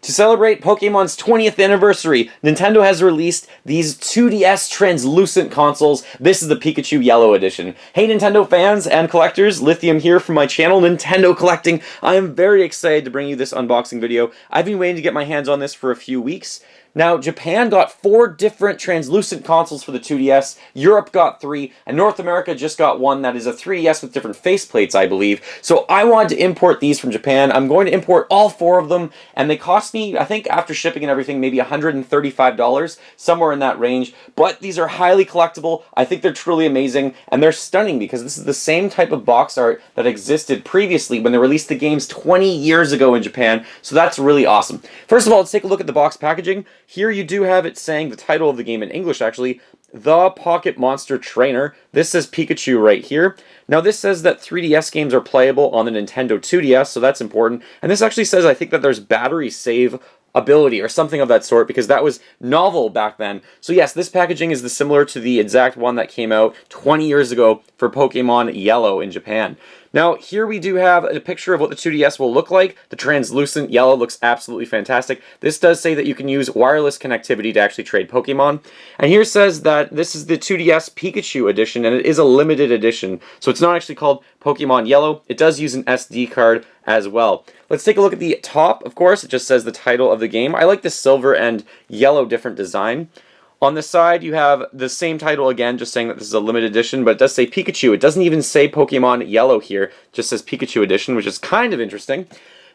To celebrate Pokemon's 20th anniversary, Nintendo has released these 2DS translucent consoles. This is the Pikachu Yellow Edition. Hey Nintendo fans and collectors, Lithium here from my channel, Nintendo Collecting. I am very excited to bring you this unboxing video. I've been waiting to get my hands on this for a few weeks. Now, Japan got 4 different translucent consoles for the 2DS, Europe got 3, and North America just got 1 that is a 3DS with different faceplates, I believe. So I wanted to import these from Japan. I'm going to import all 4 of them, and they cost me, I think after shipping and everything, maybe $135, somewhere in that range. But these are highly collectible. I think they're truly amazing, and they're stunning because this is the same type of box art that existed previously when they released the games 20 years ago in Japan. So that's really awesome. First of all, let's take a look at the box packaging. Here you do have it saying the title of the game in English, actually, The Pocket Monster Trainer. This says Pikachu right here. Now this says that 3DS games are playable on the Nintendo 2DS, so that's important. And this actually says, I think, that there's battery save ability or something of that sort, because that was novel back then. So yes, this packaging is similar to the exact one that came out 20 years ago for Pokemon Yellow in Japan. Now, here we do have a picture of what the 2DS will look like. The translucent yellow looks absolutely fantastic. This does say that you can use wireless connectivity to actually trade Pokemon. And here says that this is the 2DS Pikachu edition, and it is a limited edition. So it's not actually called Pokemon Yellow. It does use an SD card as well. Let's take a look at the top. Of course, it just says the title of the game. I like the silver and yellow different design. On the side, you have the same title again, just saying that this is a limited edition, but it does say Pikachu. It doesn't even say Pokemon Yellow here, it just says Pikachu Edition, which is kind of interesting.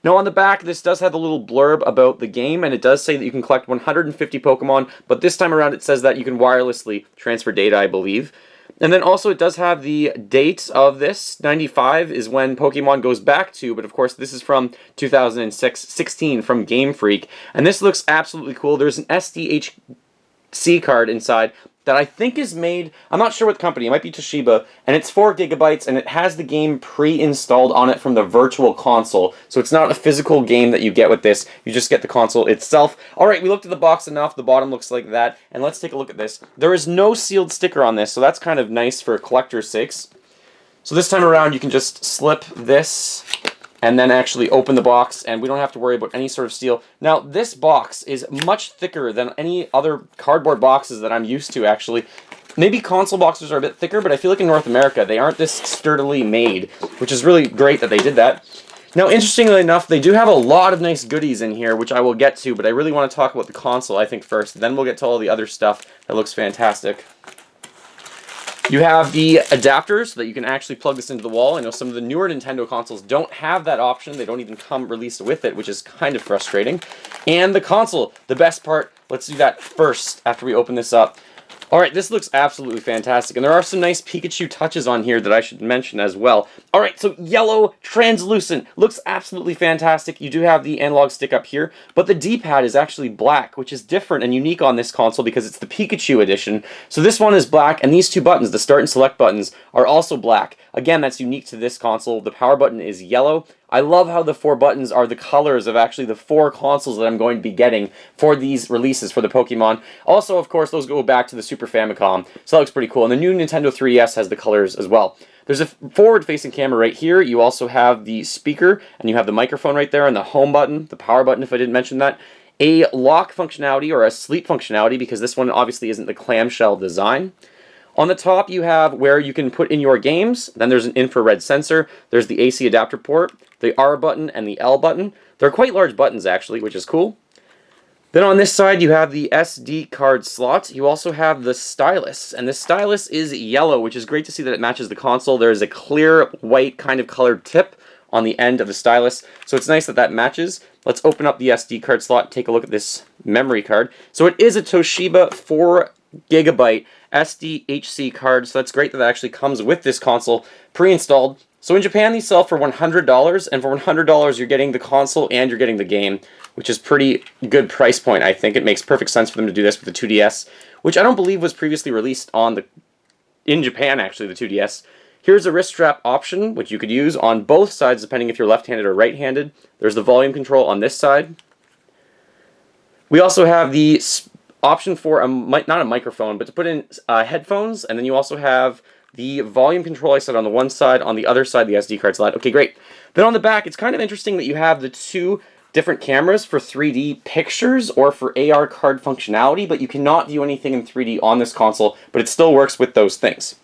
Now on the back, this does have a little blurb about the game, and it does say that you can collect 150 Pokemon, but this time around it says that you can wirelessly transfer data, I believe. And then also it does have the date of this. 95 is when Pokemon goes back to, but of course this is from 2016 from Game Freak. And this looks absolutely cool. There's an SDHC card inside that I think is made, I'm not sure what company, it might be Toshiba, and it's 4 gigabytes, and it has the game pre-installed on it from the virtual console. So it's not a physical game that you get with this, you just get the console itself. Alright, we looked at the box enough, the bottom looks like that, and let's take a look at this. There is no sealed sticker on this, so that's kind of nice for collector's sakes. So this time around you can just slip this and then actually open the box, and we don't have to worry about any sort of steel. Now, this box is much thicker than any other cardboard boxes that I'm used to, actually. Maybe console boxes are a bit thicker, but I feel like in North America, they aren't this sturdily made, which is really great that they did that. Now, interestingly enough, they do have a lot of nice goodies in here, which I will get to, but I really want to talk about the console, I think, first. Then we'll get to all the other stuff that looks fantastic. You have the adapters so that you can actually plug this into the wall. I know some of the newer Nintendo consoles don't have that option. They don't even come released with it, which is kind of frustrating. And the console, the best part. Let's do that first after we open this up. Alright, this looks absolutely fantastic, and there are some nice Pikachu touches on here that I should mention as well. Alright, so yellow, translucent, looks absolutely fantastic. You do have the analog stick up here, but the D-pad is actually black, which is different and unique on this console because it's the Pikachu edition. So this one is black, and these 2 buttons, the start and select buttons, are also black. Again, that's unique to this console. The power button is yellow. I love how the 4 buttons are the colors of actually the 4 consoles that I'm going to be getting for these releases for the Pokemon. Also, of course, those go back to the Super Famicom, so that looks pretty cool. And the new Nintendo 3DS has the colors as well. There's a forward-facing camera right here. You also have the speaker, and you have the microphone right there, and the home button, the power button if I didn't mention that. A lock functionality, or a sleep functionality, because this one obviously isn't the clamshell design. On the top, you have where you can put in your games. Then there's an infrared sensor. There's the AC adapter port, the R button, and the L button. They're quite large buttons, actually, which is cool. Then on this side, you have the SD card slot. You also have the stylus, and the stylus is yellow, which is great to see that it matches the console. There is a clear, white, kind of colored tip on the end of the stylus, so it's nice that that matches. Let's open up the SD card slot and take a look at this memory card. So it is a Toshiba 4 gigabyte SDHC card, so that's great that that actually comes with this console pre-installed. So in Japan these sell for $100, and for $100 you're getting the console and you're getting the game, which is pretty good price point, I think. It makes perfect sense for them to do this with the 2DS, which I don't believe was previously released on in Japan, actually, the 2DS. Here's a wrist strap option, which you could use on both sides depending if you're left-handed or right-handed. There's the volume control on this side. We also have the option for, not a microphone, but to put in headphones, and then you also have the volume control I said on the one side, on the other side the SD card slot. Okay, great. Then on the back, it's kind of interesting that you have the 2 different cameras for 3D pictures or for AR card functionality, but you cannot view anything in 3D on this console, but it still works with those things.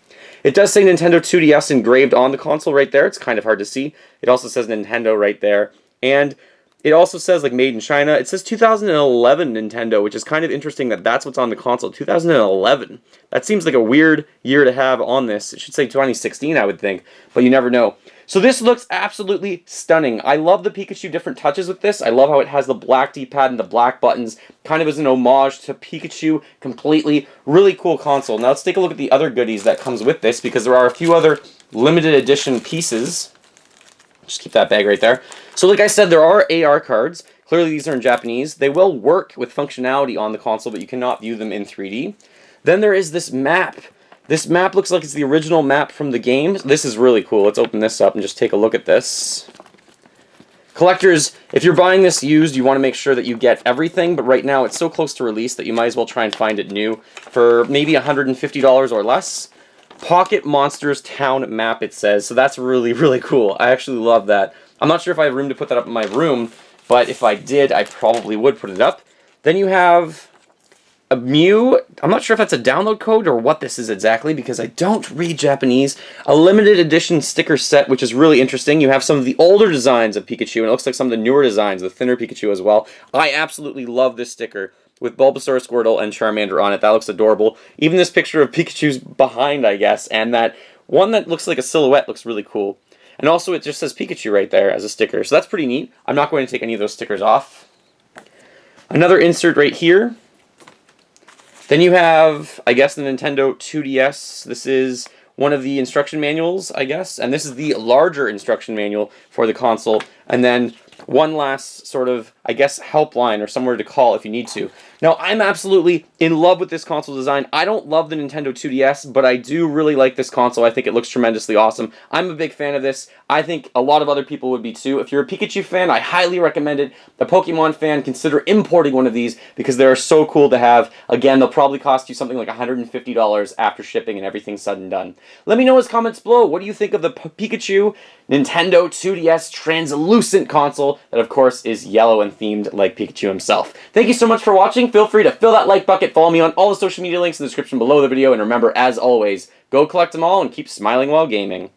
It does say Nintendo 2DS engraved on the console right there. It's kind of hard to see. It also says Nintendo right there. And it also says, like, made in China. It says 2011 Nintendo, which is kind of interesting that that's what's on the console. 2011. That seems like a weird year to have on this. It should say 2016, I would think, but you never know. So this looks absolutely stunning. I love the Pikachu different touches with this. I love how it has the black D-pad and the black buttons, kind of as an homage to Pikachu completely. Really cool console. Now let's take a look at the other goodies that comes with this, because there are a few other limited edition pieces. Just keep that bag right there. So like I said, there are AR cards. Clearly these are in Japanese. They will work with functionality on the console, but you cannot view them in 3D. Then there is this map. This map looks like it's the original map from the game. This is really cool. Let's open this up and just take a look at this. Collectors, if you're buying this used, you want to make sure that you get everything, but right now it's so close to release that you might as well try and find it new for maybe $150 or less. Pocket Monsters Town map, it says, so that's really, really cool. I actually love that. I'm not sure if I have room to put that up in my room, but if I did, I probably would put it up. Then you have a Mew. I'm not sure if that's a download code or what this is exactly, because I don't read Japanese. A limited edition sticker set, which is really interesting. You have some of the older designs of Pikachu, and it looks like some of the newer designs, the thinner Pikachu as well. I absolutely love this sticker with Bulbasaur, Squirtle, and Charmander on it. That looks adorable. Even this picture of Pikachu's behind, I guess, and that one that looks like a silhouette looks really cool. And also it just says Pikachu right there as a sticker, so that's pretty neat. I'm not going to take any of those stickers off. Another insert right here. Then you have, I guess, the Nintendo 2DS. This is one of the instruction manuals, I guess, and this is the larger instruction manual for the console. And then one last sort of, I guess, helpline or somewhere to call if you need to. Now, I'm absolutely in love with this console design. I don't love the Nintendo 2DS, but I do really like this console. I think it looks tremendously awesome. I'm a big fan of this. I think a lot of other people would be too. If you're a Pikachu fan, I highly recommend it. A Pokemon fan, consider importing one of these because they're so cool to have. Again, they'll probably cost you something like $150 after shipping and everything's said and done. Let me know in the comments below. What do you think of the Pikachu Nintendo 2DS translucent console that, of course, is yellow and themed like Pikachu himself? Thank you so much for watching. Feel free to fill that like bucket. Follow me on all the social media links in the description below the video. And remember, as always, go collect them all and keep smiling while gaming.